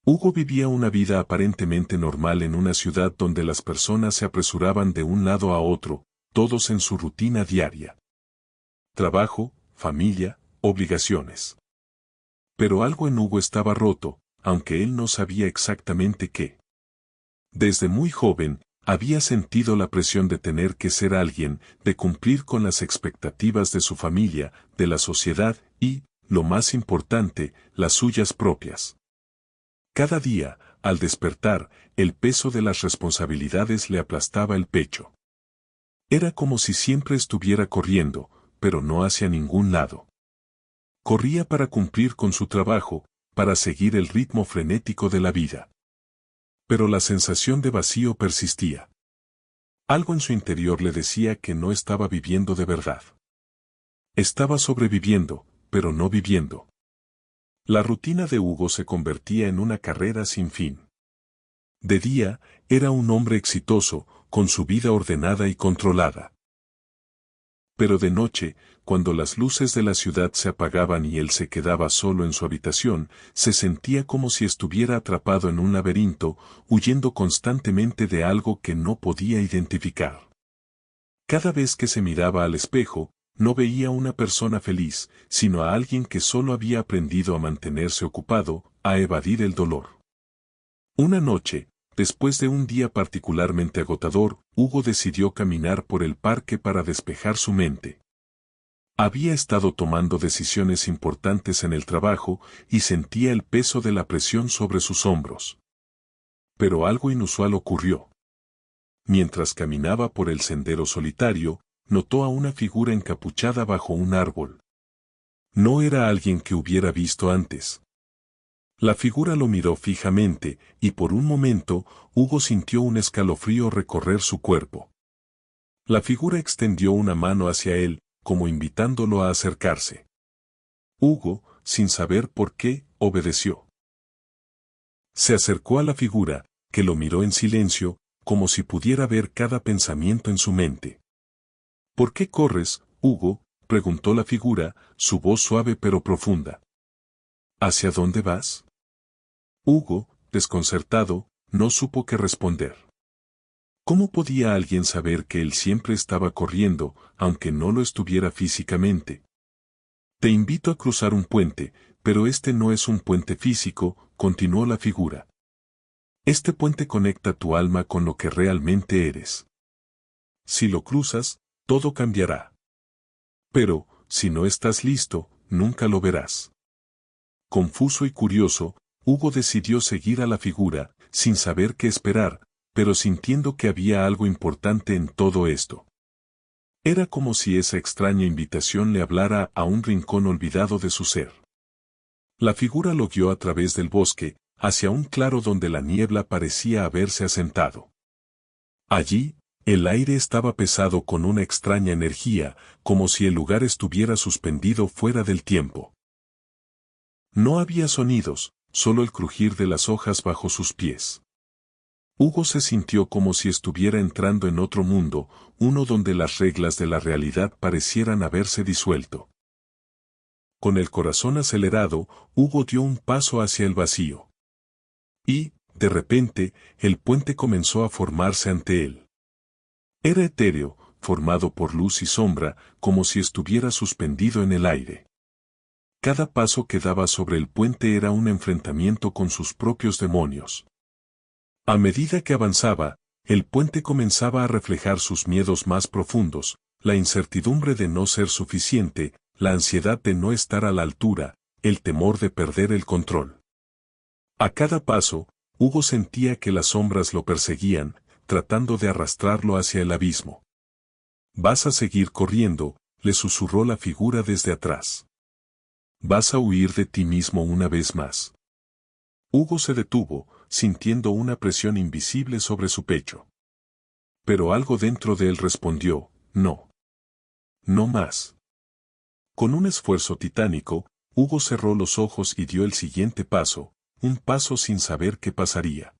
Hugo vivía una vida aparentemente normal en una ciudad donde las personas se apresuraban de un lado a otro, todos en su rutina diaria. Trabajo, familia, obligaciones. Pero algo en Hugo estaba roto, aunque él no sabía exactamente qué. Desde muy joven, había sentido la presión de tener que ser alguien, de cumplir con las expectativas de su familia, de la sociedad y, lo más importante, las suyas propias. Cada día, al despertar, el peso de las responsabilidades le aplastaba el pecho. Era como si siempre estuviera corriendo, pero no hacia ningún lado. Corría para cumplir con su trabajo, para seguir el ritmo frenético de la vida. Pero la sensación de vacío persistía. Algo en su interior le decía que no estaba viviendo de verdad. Estaba sobreviviendo, pero no viviendo. La rutina de Hugo se convertía en una carrera sin fin. De día, era un hombre exitoso, con su vida ordenada y controlada. Pero de noche, cuando las luces de la ciudad se apagaban y él se quedaba solo en su habitación, se sentía como si estuviera atrapado en un laberinto, huyendo constantemente de algo que no podía identificar. Cada vez que se miraba al espejo, no veía una persona feliz, sino a alguien que solo había aprendido a mantenerse ocupado, a evadir el dolor. Una noche, después de un día particularmente agotador, Hugo decidió caminar por el parque para despejar su mente. Había estado tomando decisiones importantes en el trabajo y sentía el peso de la presión sobre sus hombros. Pero algo inusual ocurrió. Mientras caminaba por el sendero solitario, notó a una figura encapuchada bajo un árbol. No era alguien que hubiera visto antes. La figura lo miró fijamente, y por un momento, Hugo sintió un escalofrío recorrer su cuerpo. La figura extendió una mano hacia él, como invitándolo a acercarse. Hugo, sin saber por qué, obedeció. Se acercó a la figura, que lo miró en silencio, como si pudiera ver cada pensamiento en su mente. ¿Por qué corres, Hugo?, preguntó la figura, su voz suave pero profunda. ¿Hacia dónde vas? Hugo, desconcertado, no supo qué responder. ¿Cómo podía alguien saber que él siempre estaba corriendo, aunque no lo estuviera físicamente? Te invito a cruzar un puente, pero este no es un puente físico, continuó la figura. Este puente conecta tu alma con lo que realmente eres. Si lo cruzas, todo cambiará. Pero, si no estás listo, nunca lo verás. Confuso y curioso, Hugo decidió seguir a la figura, sin saber qué esperar, pero sintiendo que había algo importante en todo esto. Era como si esa extraña invitación le hablara a un rincón olvidado de su ser. La figura lo guió a través del bosque, hacia un claro donde la niebla parecía haberse asentado. Allí, el aire estaba pesado con una extraña energía, como si el lugar estuviera suspendido fuera del tiempo. No había sonidos, solo el crujir de las hojas bajo sus pies. Hugo se sintió como si estuviera entrando en otro mundo, uno donde las reglas de la realidad parecieran haberse disuelto. Con el corazón acelerado, Hugo dio un paso hacia el vacío. Y, de repente, el puente comenzó a formarse ante él. Era etéreo, formado por luz y sombra, como si estuviera suspendido en el aire. Cada paso que daba sobre el puente era un enfrentamiento con sus propios demonios. A medida que avanzaba, el puente comenzaba a reflejar sus miedos más profundos, la incertidumbre de no ser suficiente, la ansiedad de no estar a la altura, el temor de perder el control. A cada paso, Hugo sentía que las sombras lo perseguían, tratando de arrastrarlo hacia el abismo. «Vas a seguir corriendo», le susurró la figura desde atrás. «Vas a huir de ti mismo una vez más». Hugo se detuvo, sintiendo una presión invisible sobre su pecho. Pero algo dentro de él respondió, no. No más. Con un esfuerzo titánico, Hugo cerró los ojos y dio el siguiente paso, un paso sin saber qué pasaría.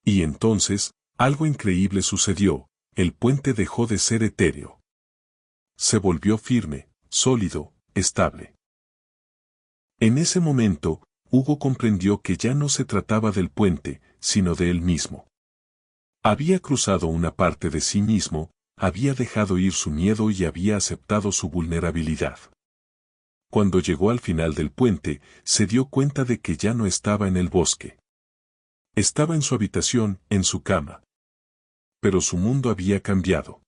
Y entonces, algo increíble sucedió, el puente dejó de ser etéreo. Se volvió firme, sólido, estable. En ese momento, Hugo comprendió que ya no se trataba del puente, sino de él mismo. Había cruzado una parte de sí mismo, había dejado ir su miedo y había aceptado su vulnerabilidad. Cuando llegó al final del puente, se dio cuenta de que ya no estaba en el bosque. Estaba en su habitación, en su cama. Pero su mundo había cambiado.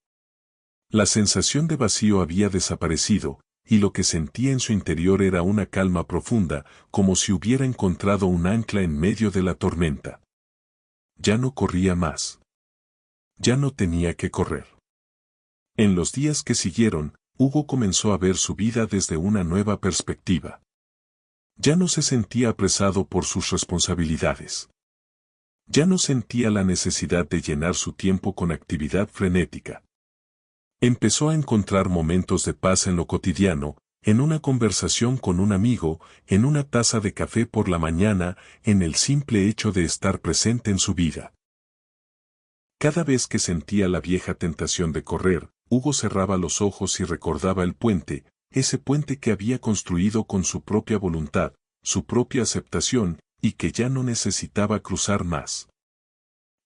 La sensación de vacío había desaparecido, y lo que sentía en su interior era una calma profunda, como si hubiera encontrado un ancla en medio de la tormenta. Ya no corría más. Ya no tenía que correr. En los días que siguieron, Hugo comenzó a ver su vida desde una nueva perspectiva. Ya no se sentía apresado por sus responsabilidades. Ya no sentía la necesidad de llenar su tiempo con actividad frenética. Empezó a encontrar momentos de paz en lo cotidiano, en una conversación con un amigo, en una taza de café por la mañana, en el simple hecho de estar presente en su vida. Cada vez que sentía la vieja tentación de correr, Hugo cerraba los ojos y recordaba el puente, ese puente que había construido con su propia voluntad, su propia aceptación, y que ya no necesitaba cruzar más.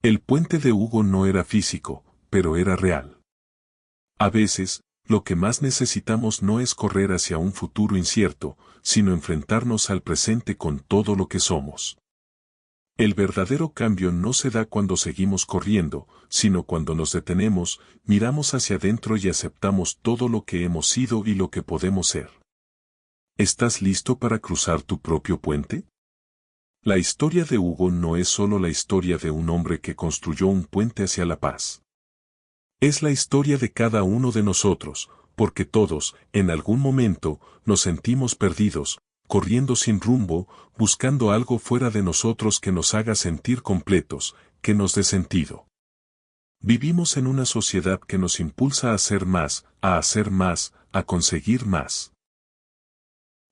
El puente de Hugo no era físico, pero era real. A veces, lo que más necesitamos no es correr hacia un futuro incierto, sino enfrentarnos al presente con todo lo que somos. El verdadero cambio no se da cuando seguimos corriendo, sino cuando nos detenemos, miramos hacia adentro y aceptamos todo lo que hemos sido y lo que podemos ser. ¿Estás listo para cruzar tu propio puente? La historia de Hugo no es solo la historia de un hombre que construyó un puente hacia la paz. Es la historia de cada uno de nosotros, porque todos, en algún momento, nos sentimos perdidos, corriendo sin rumbo, buscando algo fuera de nosotros que nos haga sentir completos, que nos dé sentido. Vivimos en una sociedad que nos impulsa a hacer más, a conseguir más.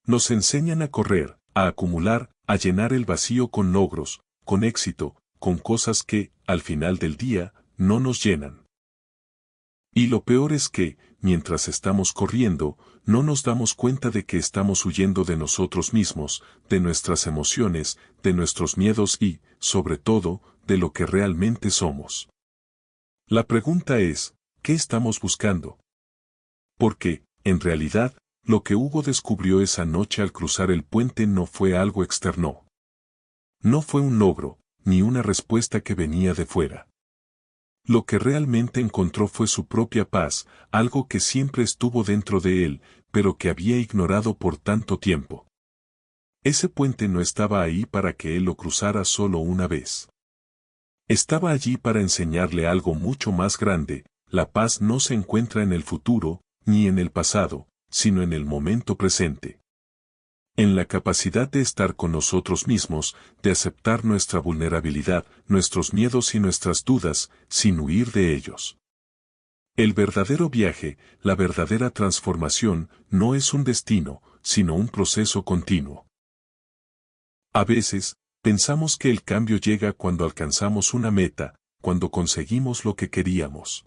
Nos enseñan a correr, a acumular, a llenar el vacío con logros, con éxito, con cosas que, al final del día, no nos llenan. Y lo peor es que, mientras estamos corriendo, no nos damos cuenta de que estamos huyendo de nosotros mismos, de nuestras emociones, de nuestros miedos y, sobre todo, de lo que realmente somos. La pregunta es, ¿qué estamos buscando? Porque, en realidad, lo que Hugo descubrió esa noche al cruzar el puente no fue algo externo. No fue un logro, ni una respuesta que venía de fuera. Lo que realmente encontró fue su propia paz, algo que siempre estuvo dentro de él, pero que había ignorado por tanto tiempo. Ese puente no estaba ahí para que él lo cruzara solo una vez. Estaba allí para enseñarle algo mucho más grande: la paz no se encuentra en el futuro, ni en el pasado, sino en el momento presente. En la capacidad de estar con nosotros mismos, de aceptar nuestra vulnerabilidad, nuestros miedos y nuestras dudas, sin huir de ellos. El verdadero viaje, la verdadera transformación, no es un destino, sino un proceso continuo. A veces, pensamos que el cambio llega cuando alcanzamos una meta, cuando conseguimos lo que queríamos.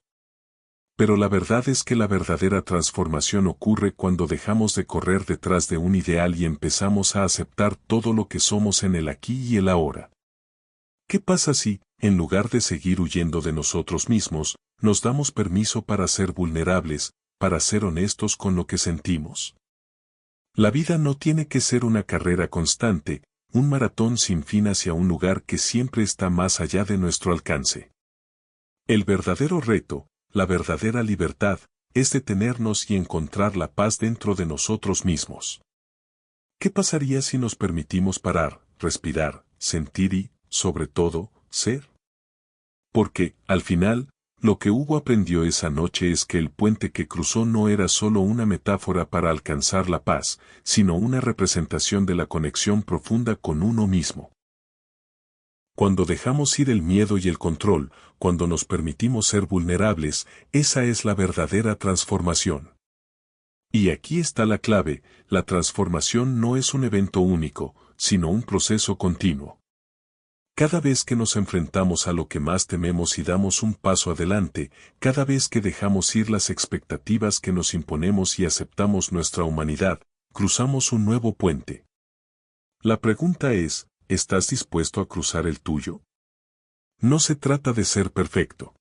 Pero la verdad es que la verdadera transformación ocurre cuando dejamos de correr detrás de un ideal y empezamos a aceptar todo lo que somos en el aquí y el ahora. ¿Qué pasa si, en lugar de seguir huyendo de nosotros mismos, nos damos permiso para ser vulnerables, para ser honestos con lo que sentimos? La vida no tiene que ser una carrera constante, un maratón sin fin hacia un lugar que siempre está más allá de nuestro alcance. El verdadero reto, la verdadera libertad, es detenernos y encontrar la paz dentro de nosotros mismos. ¿Qué pasaría si nos permitimos parar, respirar, sentir y, sobre todo, ser? Porque, al final, lo que Hugo aprendió esa noche es que el puente que cruzó no era solo una metáfora para alcanzar la paz, sino una representación de la conexión profunda con uno mismo. Cuando dejamos ir el miedo y el control, cuando nos permitimos ser vulnerables, esa es la verdadera transformación. Y aquí está la clave: la transformación no es un evento único, sino un proceso continuo. Cada vez que nos enfrentamos a lo que más tememos y damos un paso adelante, cada vez que dejamos ir las expectativas que nos imponemos y aceptamos nuestra humanidad, cruzamos un nuevo puente. La pregunta es, ¿estás dispuesto a cruzar el tuyo? No se trata de ser perfecto.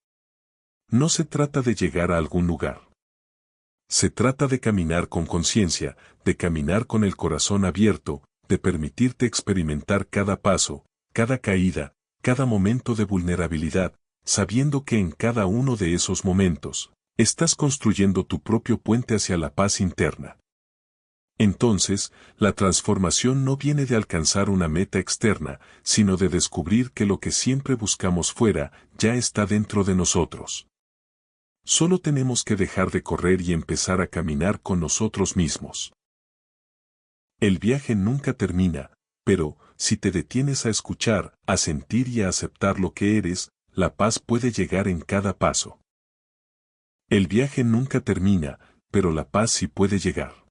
No se trata de llegar a algún lugar. Se trata de caminar con conciencia, de caminar con el corazón abierto, de permitirte experimentar cada paso, cada caída, cada momento de vulnerabilidad, sabiendo que en cada uno de esos momentos, estás construyendo tu propio puente hacia la paz interna. Entonces, la transformación no viene de alcanzar una meta externa, sino de descubrir que lo que siempre buscamos fuera, ya está dentro de nosotros. Solo tenemos que dejar de correr y empezar a caminar con nosotros mismos. El viaje nunca termina, pero, si te detienes a escuchar, a sentir y a aceptar lo que eres, la paz puede llegar en cada paso. El viaje nunca termina, pero la paz sí puede llegar.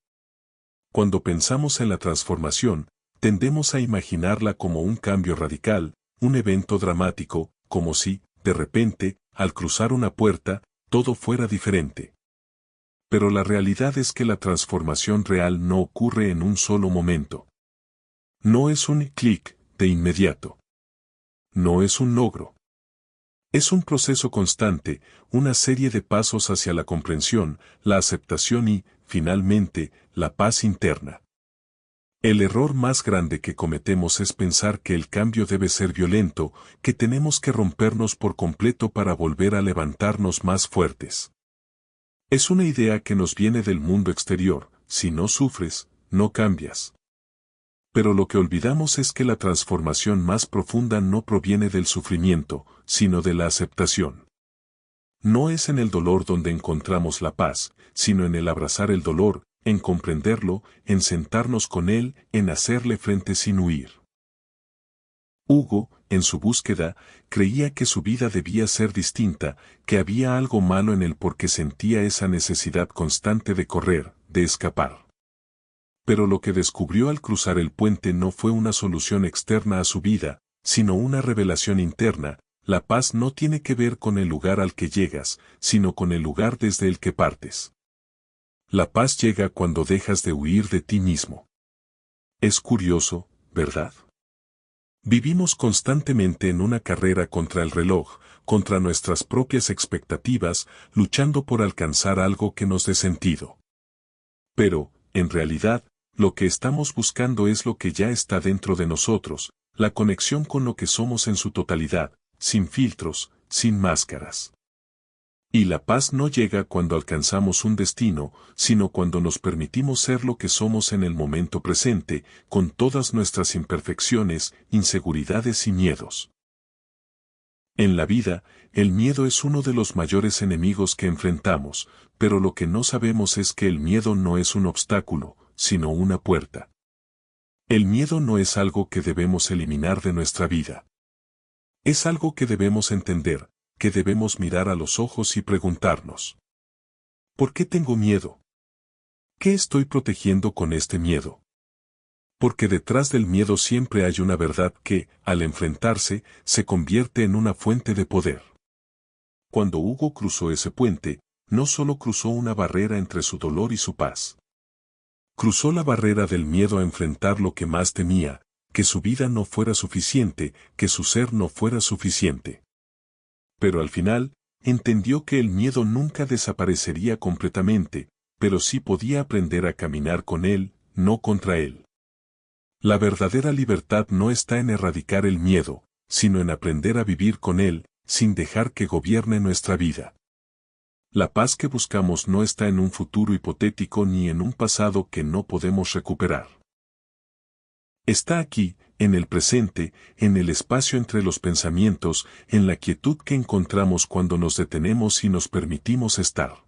Cuando pensamos en la transformación, tendemos a imaginarla como un cambio radical, un evento dramático, como si, de repente, al cruzar una puerta, todo fuera diferente. Pero la realidad es que la transformación real no ocurre en un solo momento. No es un clic, de inmediato. No es un logro. Es un proceso constante, una serie de pasos hacia la comprensión, la aceptación y, finalmente, la paz interna. El error más grande que cometemos es pensar que el cambio debe ser violento, que tenemos que rompernos por completo para volver a levantarnos más fuertes. Es una idea que nos viene del mundo exterior: si no sufres, no cambias. Pero lo que olvidamos es que la transformación más profunda no proviene del sufrimiento, sino de la aceptación. No es en el dolor donde encontramos la paz, sino en el abrazar el dolor, en comprenderlo, en sentarnos con él, en hacerle frente sin huir. Hugo, en su búsqueda, creía que su vida debía ser distinta, que había algo malo en él porque sentía esa necesidad constante de correr, de escapar. Pero lo que descubrió al cruzar el puente no fue una solución externa a su vida, sino una revelación interna. La paz no tiene que ver con el lugar al que llegas, sino con el lugar desde el que partes. La paz llega cuando dejas de huir de ti mismo. Es curioso, ¿verdad? Vivimos constantemente en una carrera contra el reloj, contra nuestras propias expectativas, luchando por alcanzar algo que nos dé sentido. Pero, en realidad, lo que estamos buscando es lo que ya está dentro de nosotros, la conexión con lo que somos en su totalidad, sin filtros, sin máscaras. Y la paz no llega cuando alcanzamos un destino, sino cuando nos permitimos ser lo que somos en el momento presente, con todas nuestras imperfecciones, inseguridades y miedos. En la vida, el miedo es uno de los mayores enemigos que enfrentamos, pero lo que no sabemos es que el miedo no es un obstáculo, sino una puerta. El miedo no es algo que debemos eliminar de nuestra vida. Es algo que debemos entender, que debemos mirar a los ojos y preguntarnos: ¿por qué tengo miedo? ¿Qué estoy protegiendo con este miedo? Porque detrás del miedo siempre hay una verdad que, al enfrentarse, se convierte en una fuente de poder. Cuando Hugo cruzó ese puente, no solo cruzó una barrera entre su dolor y su paz. Cruzó la barrera del miedo a enfrentar lo que más temía, que su vida no fuera suficiente, que su ser no fuera suficiente. Pero al final, entendió que el miedo nunca desaparecería completamente, pero sí podía aprender a caminar con él, no contra él. La verdadera libertad no está en erradicar el miedo, sino en aprender a vivir con él, sin dejar que gobierne nuestra vida. La paz que buscamos no está en un futuro hipotético ni en un pasado que no podemos recuperar. Está aquí, en el presente, en el espacio entre los pensamientos, en la quietud que encontramos cuando nos detenemos y nos permitimos estar.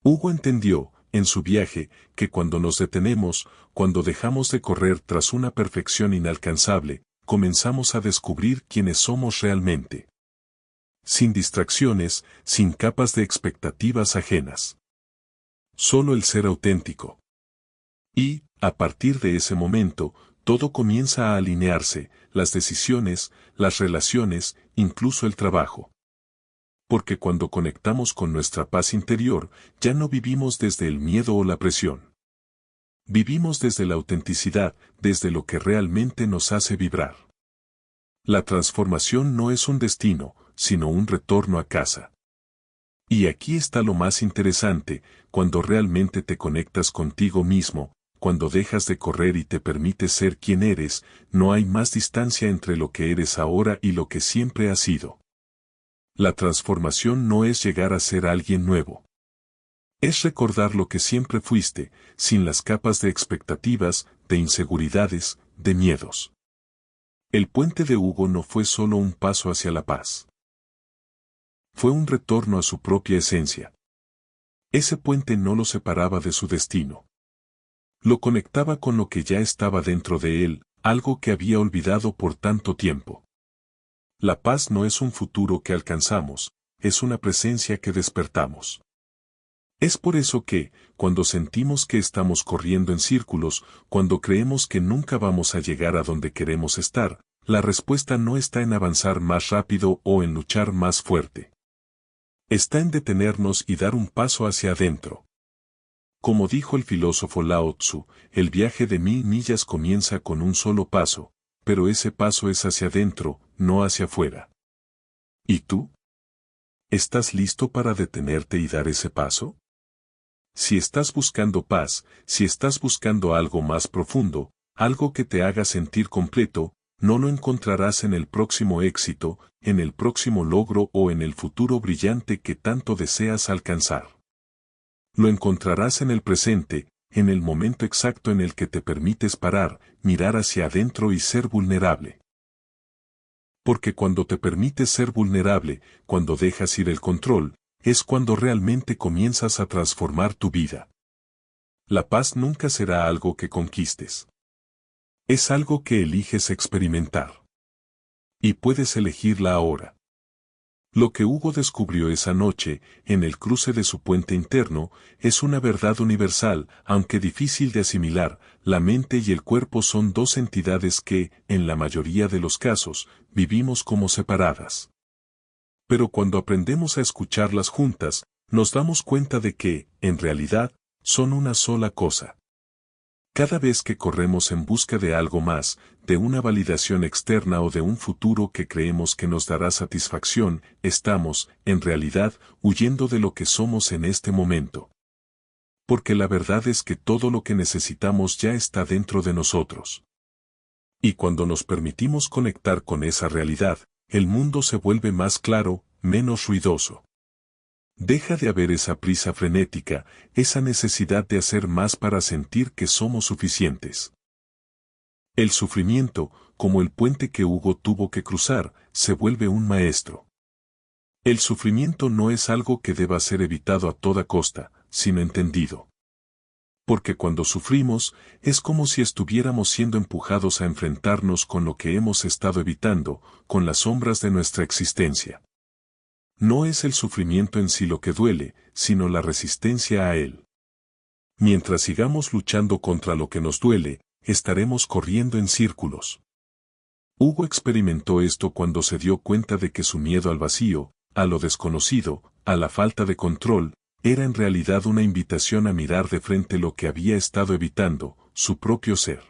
Hugo entendió, en su viaje, que cuando nos detenemos, cuando dejamos de correr tras una perfección inalcanzable, comenzamos a descubrir quiénes somos realmente. Sin distracciones, sin capas de expectativas ajenas. Solo el ser auténtico. Y, a partir de ese momento, todo comienza a alinearse, las decisiones, las relaciones, incluso el trabajo. Porque cuando conectamos con nuestra paz interior, ya no vivimos desde el miedo o la presión. Vivimos desde la autenticidad, desde lo que realmente nos hace vibrar. La transformación no es un destino, sino un retorno a casa. Y aquí está lo más interesante, cuando realmente te conectas contigo mismo, cuando dejas de correr y te permites ser quien eres, no hay más distancia entre lo que eres ahora y lo que siempre has sido. La transformación no es llegar a ser alguien nuevo. Es recordar lo que siempre fuiste, sin las capas de expectativas, de inseguridades, de miedos. El puente de Hugo no fue solo un paso hacia la paz. Fue un retorno a su propia esencia. Ese puente no lo separaba de su destino. Lo conectaba con lo que ya estaba dentro de él, algo que había olvidado por tanto tiempo. La paz no es un futuro que alcanzamos, es una presencia que despertamos. Es por eso que, cuando sentimos que estamos corriendo en círculos, cuando creemos que nunca vamos a llegar a donde queremos estar, la respuesta no está en avanzar más rápido o en luchar más fuerte. Está en detenernos y dar un paso hacia adentro. Como dijo el filósofo Lao Tzu, el viaje de 1000 millas comienza con un solo paso, pero ese paso es hacia adentro, no hacia afuera. ¿Y tú? ¿Estás listo para detenerte y dar ese paso? Si estás buscando paz, si estás buscando algo más profundo, algo que te haga sentir completo, no lo encontrarás en el próximo éxito, en el próximo logro o en el futuro brillante que tanto deseas alcanzar. Lo encontrarás en el presente, en el momento exacto en el que te permites parar, mirar hacia adentro y ser vulnerable. Porque cuando te permites ser vulnerable, cuando dejas ir el control, es cuando realmente comienzas a transformar tu vida. La paz nunca será algo que conquistes. Es algo que eliges experimentar. Y puedes elegirla ahora. Lo que Hugo descubrió esa noche, en el cruce de su puente interno, es una verdad universal, aunque difícil de asimilar. La mente y el cuerpo son dos entidades que, en la mayoría de los casos, vivimos como separadas. Pero cuando aprendemos a escucharlas juntas, nos damos cuenta de que, en realidad, son una sola cosa. Cada vez que corremos en busca de algo más, de una validación externa o de un futuro que creemos que nos dará satisfacción, estamos, en realidad, huyendo de lo que somos en este momento. Porque la verdad es que todo lo que necesitamos ya está dentro de nosotros. Y cuando nos permitimos conectar con esa realidad, el mundo se vuelve más claro, menos ruidoso. Deja de haber esa prisa frenética, esa necesidad de hacer más para sentir que somos suficientes. El sufrimiento, como el puente que Hugo tuvo que cruzar, se vuelve un maestro. El sufrimiento no es algo que deba ser evitado a toda costa, sino entendido. Porque cuando sufrimos, es como si estuviéramos siendo empujados a enfrentarnos con lo que hemos estado evitando, con las sombras de nuestra existencia. No es el sufrimiento en sí lo que duele, sino la resistencia a él. Mientras sigamos luchando contra lo que nos duele, estaremos corriendo en círculos. Hugo experimentó esto cuando se dio cuenta de que su miedo al vacío, a lo desconocido, a la falta de control, era en realidad una invitación a mirar de frente lo que había estado evitando, su propio ser.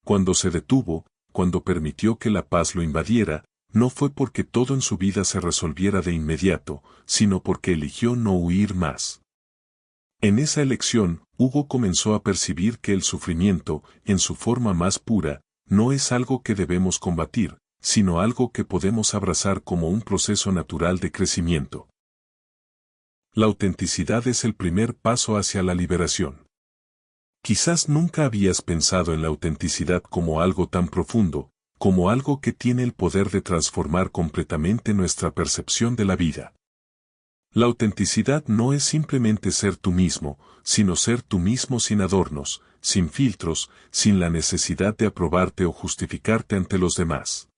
Cuando se detuvo, cuando permitió que la paz lo invadiera, no fue porque todo en su vida se resolviera de inmediato, sino porque eligió no huir más. En esa elección, Hugo comenzó a percibir que el sufrimiento, en su forma más pura, no es algo que debemos combatir, sino algo que podemos abrazar como un proceso natural de crecimiento. La autenticidad es el primer paso hacia la liberación. Quizás nunca habías pensado en la autenticidad como algo tan profundo, como algo que tiene el poder de transformar completamente nuestra percepción de la vida. La autenticidad no es simplemente ser tú mismo, sino ser tú mismo sin adornos, sin filtros, sin la necesidad de aprobarte o justificarte ante los demás.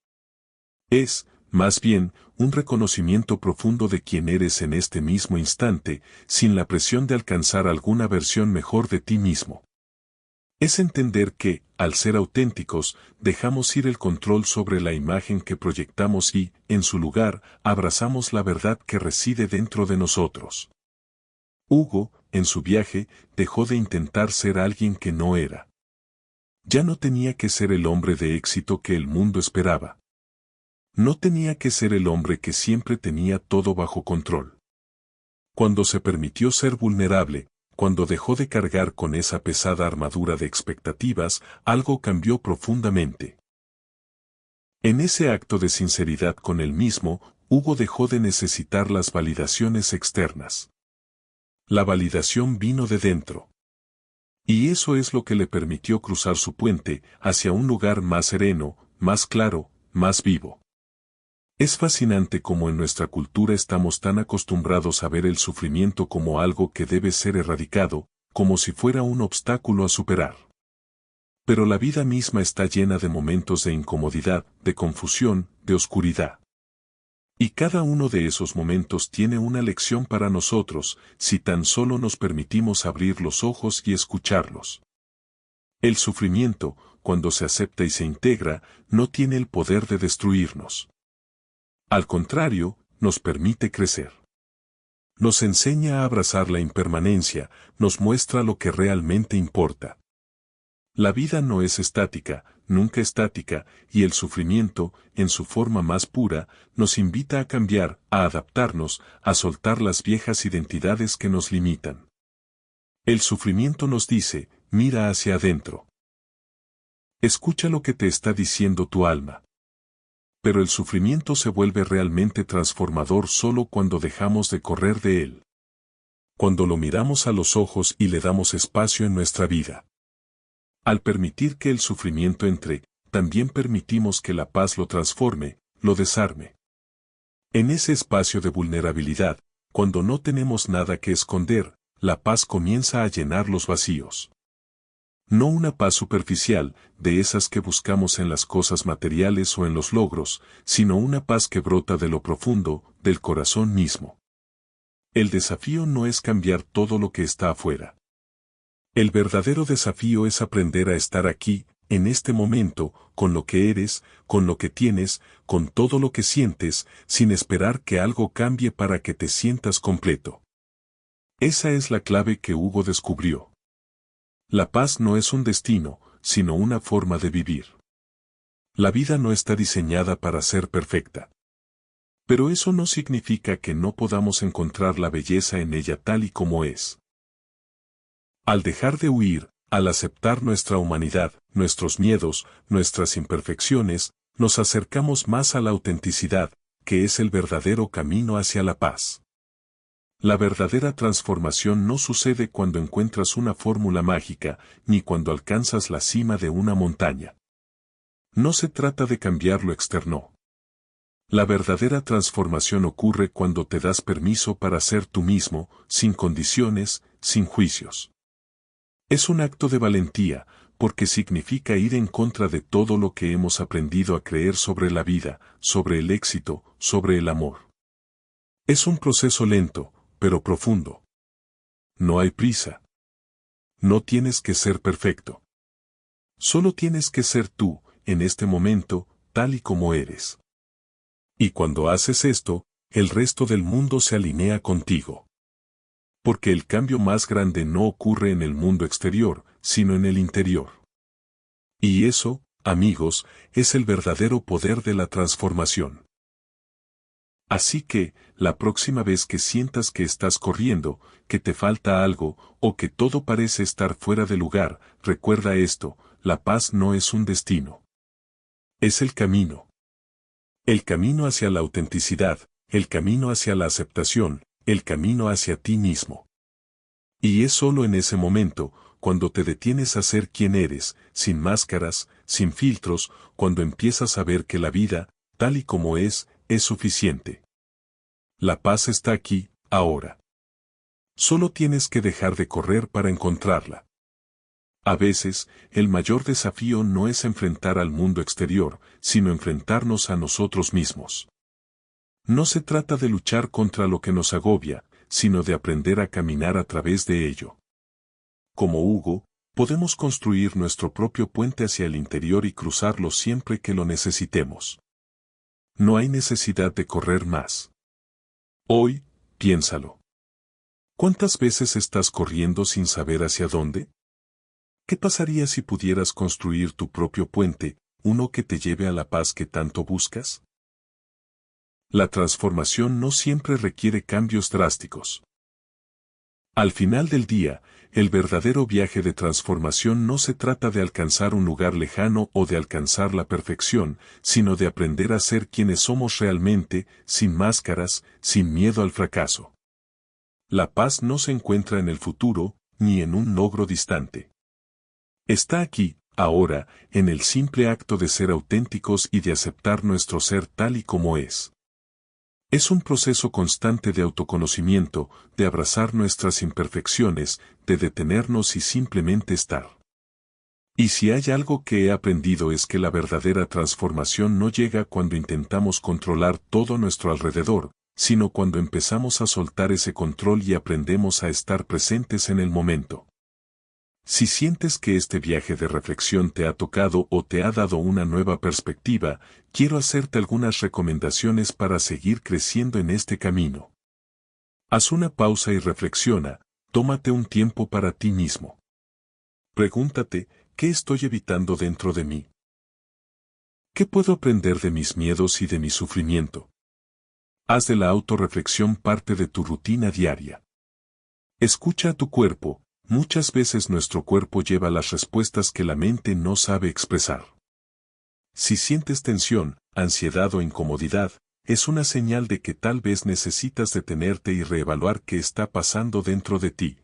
Es, más bien, un reconocimiento profundo de quién eres en este mismo instante, sin la presión de alcanzar alguna versión mejor de ti mismo. Es entender que, al ser auténticos, dejamos ir el control sobre la imagen que proyectamos y, en su lugar, abrazamos la verdad que reside dentro de nosotros. Hugo, en su viaje, dejó de intentar ser alguien que no era. Ya no tenía que ser el hombre de éxito que el mundo esperaba. No tenía que ser el hombre que siempre tenía todo bajo control. Cuando se permitió ser vulnerable, cuando dejó de cargar con esa pesada armadura de expectativas, algo cambió profundamente. En ese acto de sinceridad con él mismo, Hugo dejó de necesitar las validaciones externas. La validación vino de dentro. Y eso es lo que le permitió cruzar su puente hacia un lugar más sereno, más claro, más vivo. Es fascinante cómo en nuestra cultura estamos tan acostumbrados a ver el sufrimiento como algo que debe ser erradicado, como si fuera un obstáculo a superar. Pero la vida misma está llena de momentos de incomodidad, de confusión, de oscuridad. Y cada uno de esos momentos tiene una lección para nosotros, si tan solo nos permitimos abrir los ojos y escucharlos. El sufrimiento, cuando se acepta y se integra, no tiene el poder de destruirnos. Al contrario, nos permite crecer. Nos enseña a abrazar la impermanencia, nos muestra lo que realmente importa. La vida no es estática, nunca estática, y el sufrimiento, en su forma más pura, nos invita a cambiar, a adaptarnos, a soltar las viejas identidades que nos limitan. El sufrimiento nos dice, mira hacia adentro. Escucha lo que te está diciendo tu alma. Pero el sufrimiento se vuelve realmente transformador solo cuando dejamos de correr de él. Cuando lo miramos a los ojos y le damos espacio en nuestra vida. Al permitir que el sufrimiento entre, también permitimos que la paz lo transforme, lo desarme. En ese espacio de vulnerabilidad, cuando no tenemos nada que esconder, la paz comienza a llenar los vacíos. No una paz superficial, de esas que buscamos en las cosas materiales o en los logros, sino una paz que brota de lo profundo, del corazón mismo. El desafío no es cambiar todo lo que está afuera. El verdadero desafío es aprender a estar aquí, en este momento, con lo que eres, con lo que tienes, con todo lo que sientes, sin esperar que algo cambie para que te sientas completo. Esa es la clave que Hugo descubrió. La paz no es un destino, sino una forma de vivir. La vida no está diseñada para ser perfecta. Pero eso no significa que no podamos encontrar la belleza en ella tal y como es. Al dejar de huir, al aceptar nuestra humanidad, nuestros miedos, nuestras imperfecciones, nos acercamos más a la autenticidad, que es el verdadero camino hacia la paz. La verdadera transformación no sucede cuando encuentras una fórmula mágica, ni cuando alcanzas la cima de una montaña. No se trata de cambiar lo externo. La verdadera transformación ocurre cuando te das permiso para ser tú mismo, sin condiciones, sin juicios. Es un acto de valentía, porque significa ir en contra de todo lo que hemos aprendido a creer sobre la vida, sobre el éxito, sobre el amor. Es un proceso lento, pero profundo. No hay prisa. No tienes que ser perfecto. Solo tienes que ser tú, en este momento, tal y como eres. Y cuando haces esto, el resto del mundo se alinea contigo. Porque el cambio más grande no ocurre en el mundo exterior, sino en el interior. Y eso, amigos, es el verdadero poder de la transformación. Así que, la próxima vez que sientas que estás corriendo, que te falta algo, o que todo parece estar fuera de lugar, recuerda esto, la paz no es un destino. Es el camino. El camino hacia la autenticidad, el camino hacia la aceptación, el camino hacia ti mismo. Y es solo en ese momento, cuando te detienes a ser quien eres, sin máscaras, sin filtros, cuando empiezas a ver que la vida, tal y como es suficiente. La paz está aquí, ahora. Solo tienes que dejar de correr para encontrarla. A veces, el mayor desafío no es enfrentar al mundo exterior, sino enfrentarnos a nosotros mismos. No se trata de luchar contra lo que nos agobia, sino de aprender a caminar a través de ello. Como Hugo, podemos construir nuestro propio puente hacia el interior y cruzarlo siempre que lo necesitemos. No hay necesidad de correr más. Hoy, piénsalo. ¿Cuántas veces estás corriendo sin saber hacia dónde? ¿Qué pasaría si pudieras construir tu propio puente, uno que te lleve a la paz que tanto buscas? La transformación no siempre requiere cambios drásticos. Al final del día, el verdadero viaje de transformación no se trata de alcanzar un lugar lejano o de alcanzar la perfección, sino de aprender a ser quienes somos realmente, sin máscaras, sin miedo al fracaso. La paz no se encuentra en el futuro, ni en un logro distante. Está aquí, ahora, en el simple acto de ser auténticos y de aceptar nuestro ser tal y como es. Es un proceso constante de autoconocimiento, de abrazar nuestras imperfecciones, de detenernos y simplemente estar. Y si hay algo que he aprendido es que la verdadera transformación no llega cuando intentamos controlar todo a nuestro alrededor, sino cuando empezamos a soltar ese control y aprendemos a estar presentes en el momento. Si sientes que este viaje de reflexión te ha tocado o te ha dado una nueva perspectiva, quiero hacerte algunas recomendaciones para seguir creciendo en este camino. Haz una pausa y reflexiona, tómate un tiempo para ti mismo. Pregúntate, ¿qué estoy evitando dentro de mí? ¿Qué puedo aprender de mis miedos y de mi sufrimiento? Haz de la autorreflexión parte de tu rutina diaria. Escucha a tu cuerpo. Muchas veces nuestro cuerpo lleva las respuestas que la mente no sabe expresar. Si sientes tensión, ansiedad o incomodidad, es una señal de que tal vez necesitas detenerte y reevaluar qué está pasando dentro de ti.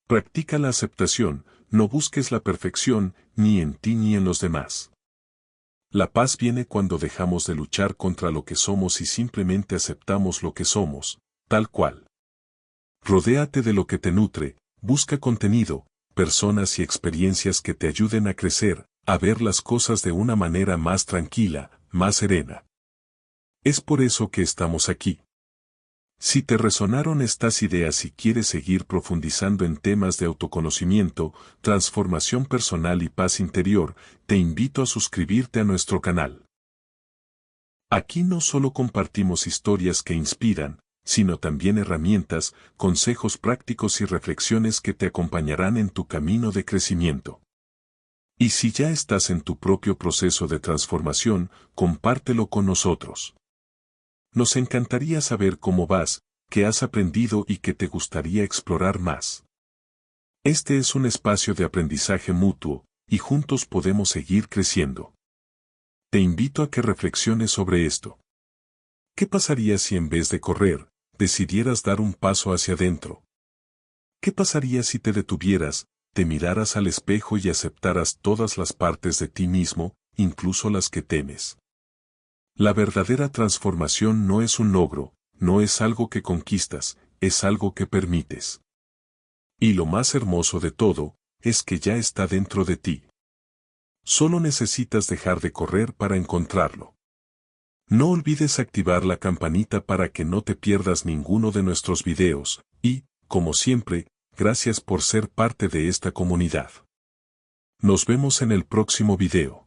Practica la aceptación, no busques la perfección, ni en ti ni en los demás. La paz viene cuando dejamos de luchar contra lo que somos y simplemente aceptamos lo que somos, tal cual. Rodéate de lo que te nutre. Busca contenido, personas y experiencias que te ayuden a crecer, a ver las cosas de una manera más tranquila, más serena. Es por eso que estamos aquí. Si te resonaron estas ideas y quieres seguir profundizando en temas de autoconocimiento, transformación personal y paz interior, te invito a suscribirte a nuestro canal. Aquí no solo compartimos historias que inspiran, sino también herramientas, consejos prácticos y reflexiones que te acompañarán en tu camino de crecimiento. Y si ya estás en tu propio proceso de transformación, compártelo con nosotros. Nos encantaría saber cómo vas, qué has aprendido y qué te gustaría explorar más. Este es un espacio de aprendizaje mutuo, y juntos podemos seguir creciendo. Te invito a que reflexiones sobre esto. ¿Qué pasaría si en vez de correr, decidieras dar un paso hacia adentro? ¿Qué pasaría si te detuvieras, te miraras al espejo y aceptaras todas las partes de ti mismo, incluso las que temes? La verdadera transformación no es un logro, no es algo que conquistas, es algo que permites. Y lo más hermoso de todo, es que ya está dentro de ti. Solo necesitas dejar de correr para encontrarlo. No olvides activar la campanita para que no te pierdas ninguno de nuestros videos, y, como siempre, gracias por ser parte de esta comunidad. Nos vemos en el próximo video.